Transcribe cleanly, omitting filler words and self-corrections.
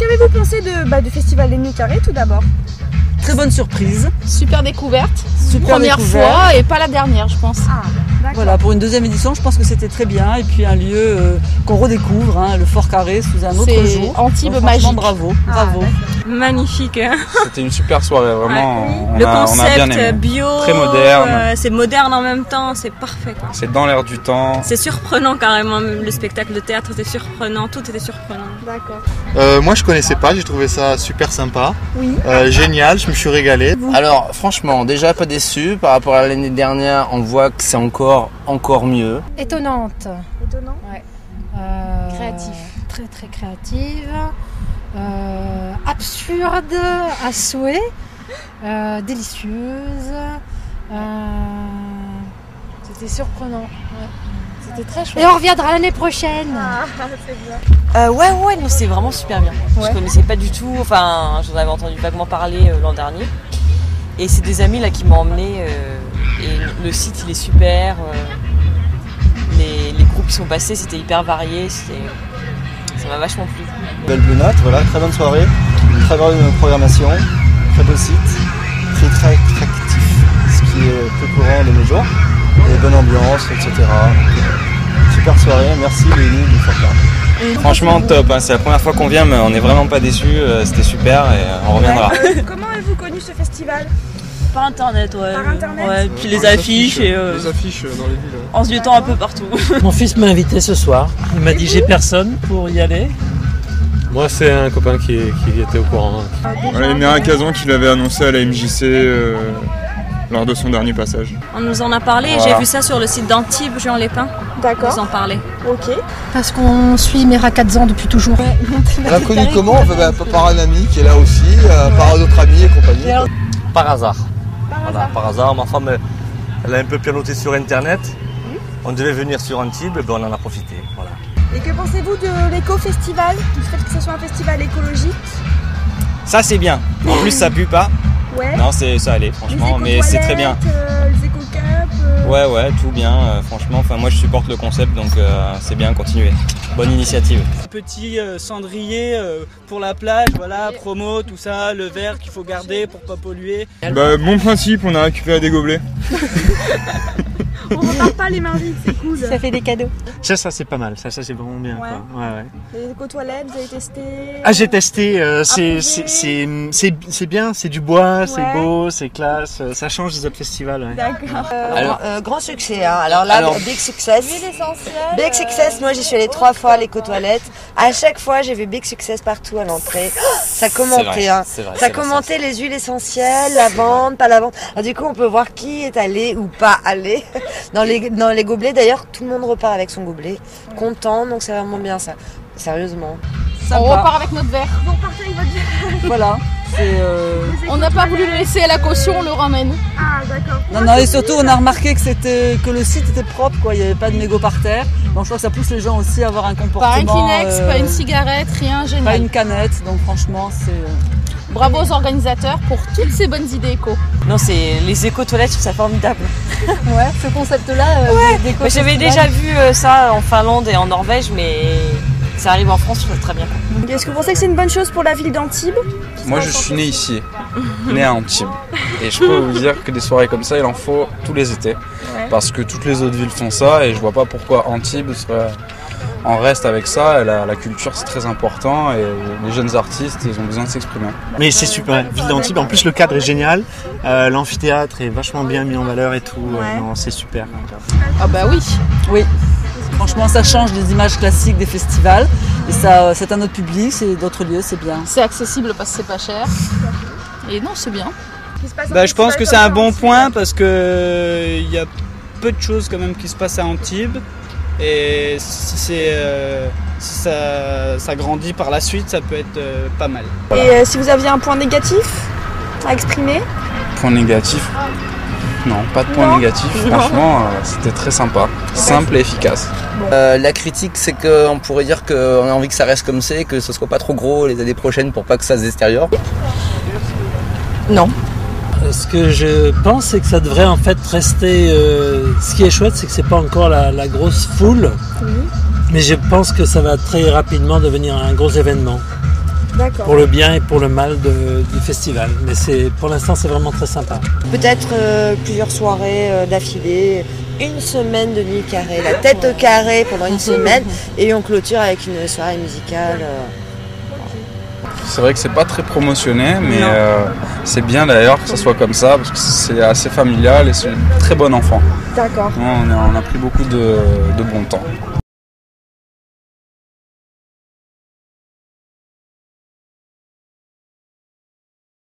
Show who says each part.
Speaker 1: qu'avez-vous pensé du Festival des Nuits Carrées tout d'abord?
Speaker 2: Très bonne surprise.
Speaker 3: Super découverte.
Speaker 2: Super
Speaker 3: Première
Speaker 2: découverte.
Speaker 3: fois et pas la dernière, je pense.
Speaker 1: Ah, d'accord.
Speaker 2: Voilà, pour une deuxième édition, je pense que c'était très bien. Et puis un lieu qu'on redécouvre, hein, le Fort Carré, sous un autre
Speaker 3: C'est
Speaker 2: jour.
Speaker 3: Antibes
Speaker 2: Donc,
Speaker 3: magique.
Speaker 2: franchement, bravo, bravo.
Speaker 4: Magnifique.
Speaker 5: C'était une super soirée, vraiment.
Speaker 4: Le
Speaker 5: On a bien
Speaker 4: concept
Speaker 5: aimé.
Speaker 4: bio,
Speaker 5: Très moderne.
Speaker 4: c'est moderne en même temps, c'est parfait, quoi.
Speaker 5: C'est dans l'air du temps.
Speaker 4: C'est surprenant carrément, même le spectacle de théâtre était surprenant, tout était surprenant.
Speaker 1: D'accord.
Speaker 6: Moi je connaissais pas, j'ai trouvé ça super sympa.
Speaker 1: Oui.
Speaker 6: Génial, je me suis régalé.
Speaker 7: Alors franchement, déjà pas déçu. Par rapport à l'année dernière, on voit que c'est encore mieux.
Speaker 8: Étonnante.
Speaker 1: Étonnant.
Speaker 8: Ouais.
Speaker 3: Créatif.
Speaker 8: Très très créative. Absurde à souhait. Délicieuse. C'était surprenant. Ouais. C'était très chouette. Et on reviendra l'année prochaine.
Speaker 9: Ouais, non, c'est vraiment super bien. Je connaissais pas du tout, enfin, j'en avais entendu vaguement parler l'an dernier. Et c'est des amis là qui m'ont emmené. Et le site, il est super. Les groupes qui sont passés, c'était hyper varié. Ça m'a vachement plu.
Speaker 10: Belle Blue Note, voilà, très bonne soirée, très bonne programmation, très beau site, très attractif, ce qui est peu courant de nos jours. Et bonne ambiance, etc. Super soirée, merci Léonie du Fort Carré.
Speaker 5: Franchement top, hein. C'est la première fois qu'on vient mais on n'est vraiment pas déçus, c'était super et on reviendra.
Speaker 1: Comment avez-vous connu ce festival?
Speaker 4: Par internet, ouais.
Speaker 1: Par internet?
Speaker 4: Ouais, puis les affiches et
Speaker 6: Les affiches dans les villes.
Speaker 4: en se jetant un peu partout.
Speaker 11: Mon fils m'a invité ce soir. Il m'a dit j'ai personne pour y aller.
Speaker 12: Moi c'est un copain qui était au courant.
Speaker 5: Voilà, Émeric Cazan qui l'avait annoncé à la MJC lors de son dernier passage.
Speaker 4: On nous en a parlé,
Speaker 5: Voilà.
Speaker 4: j'ai vu ça sur le site d'Antibes, Jean Lépin.
Speaker 1: D'accord.
Speaker 4: Ils en parlaient.
Speaker 1: Ok.
Speaker 8: Parce qu'on suit Mera Kadzan depuis toujours.
Speaker 6: On l'a connu comment? Par un ami qui est là aussi, par d'autres amis et compagnie.
Speaker 7: Par hasard. Voilà, par hasard. Ma femme, elle a un peu pianoté sur internet. On devait venir sur Antibes, et ben on en a profité. Voilà.
Speaker 1: Et que pensez-vous de l'éco-festival? Du fait que ce soit un festival écologique?
Speaker 5: Ça c'est bien, en plus ça pue pas.
Speaker 1: Ouais.
Speaker 5: Non, ça allait franchement, mais c'est très bien.
Speaker 1: Les éco-cups.
Speaker 5: Ouais, tout bien, franchement, moi je supporte le concept donc c'est bien, continuez. Bonne initiative.
Speaker 13: Petit cendrier pour la plage, voilà, promo, tout ça, le verre qu'il faut garder pour pas polluer.
Speaker 5: Bon principe, on a récupéré des gobelets.
Speaker 1: On repart pas les mains vides, c'est cool.
Speaker 9: Ça fait des cadeaux.
Speaker 11: Ça c'est pas mal. Ça c'est vraiment bien.
Speaker 1: Ouais.
Speaker 11: Quoi. Ouais.
Speaker 1: Les éco-toilettes, vous avez testé?
Speaker 11: Ah j'ai testé. C'est bien. C'est du bois, c'est beau, c'est classe. Ça change des autres festivals. Ouais.
Speaker 1: D'accord.
Speaker 9: Grand succès, hein. Alors là, big success. Big success, moi j'y suis allée 3 fois, l'éco-toilette. À chaque fois, j'ai vu big success partout à l'entrée. Ça commentait, hein. Ça commentait les huiles essentielles, la vente, pas la vente. Alors, du coup, on peut voir qui est allé ou pas allé. Dans les gobelets, d'ailleurs, tout le monde repart avec son gobelet. Content, donc c'est vraiment bien ça. Sérieusement.
Speaker 3: On repart avec notre verre.
Speaker 1: Vous repartez avec votre verre.
Speaker 2: Voilà.
Speaker 3: On n'a pas voulu le laisser à la caution, on le ramène.
Speaker 1: Ah, d'accord.
Speaker 2: Non, et surtout on a remarqué que le site était propre, quoi. Il n'y avait pas de mégots par terre. Donc je crois que ça pousse les gens aussi à avoir un comportement.
Speaker 3: Pas un Kleenex, pas une cigarette, rien, génial.
Speaker 2: Pas une canette, donc franchement c'est.
Speaker 3: Bravo aux organisateurs pour toutes ces bonnes idées éco.
Speaker 9: Non, c'est les éco-toilettes, je trouve ça formidable.
Speaker 8: Ouais, ce concept-là.
Speaker 9: Mais j'avais déjà vu ça en Finlande et en Norvège, mais ça arrive en France, je trouve ça très bien.
Speaker 1: Est-ce que vous pensez que c'est une bonne chose pour la ville d'Antibes?
Speaker 5: Moi je suis né ici, né à Antibes. Et je peux vous dire que des soirées comme ça, il en faut tous les étés. Parce que toutes les autres villes font ça et je vois pas pourquoi Antibes serait en reste avec ça. La culture c'est très important et les jeunes artistes ils ont besoin de s'exprimer.
Speaker 11: Mais c'est super. Ville d'Antibes. En plus le cadre est génial. L'amphithéâtre est vachement bien mis en valeur et tout. Non, c'est super.
Speaker 3: Ah bah oui.
Speaker 2: Oui. Franchement, ça change des images classiques des festivals. Et ça, c'est un autre public, c'est d'autres lieux, c'est bien.
Speaker 3: C'est accessible parce que c'est pas cher. Et non, c'est bien.
Speaker 13: Je pense que c'est un bon point parce que il y a peu de choses quand même qui se passent à Antibes. Et si ça grandit par la suite, ça peut être pas mal.
Speaker 1: Et si vous aviez un point négatif à exprimer?
Speaker 5: Point négatif? Non, pas de point négatif. Franchement, c'était très sympa, simple et efficace.
Speaker 7: La critique, c'est qu'on pourrait dire qu'on a envie que ça reste comme c'est, que ce soit pas trop gros les années prochaines pour pas que ça se détériore.
Speaker 9: Non.
Speaker 11: Ce que je pense, c'est que ça devrait en fait rester. Ce qui est chouette, c'est que c'est pas encore la grosse foule, mais je pense que ça va très rapidement devenir un gros événement.
Speaker 14: pour le bien et pour le mal du festival. Mais pour l'instant, c'est vraiment très sympa.
Speaker 9: Peut-être plusieurs soirées d'affilée, une semaine de nuit carrée, la tête au carré pendant une semaine, et on clôture avec une soirée musicale.
Speaker 5: C'est vrai que c'est pas très promotionné, mais c'est bien d'ailleurs que ça soit comme ça, parce que c'est assez familial et c'est un très bon enfant.
Speaker 1: D'accord.
Speaker 5: On a pris beaucoup de bon temps.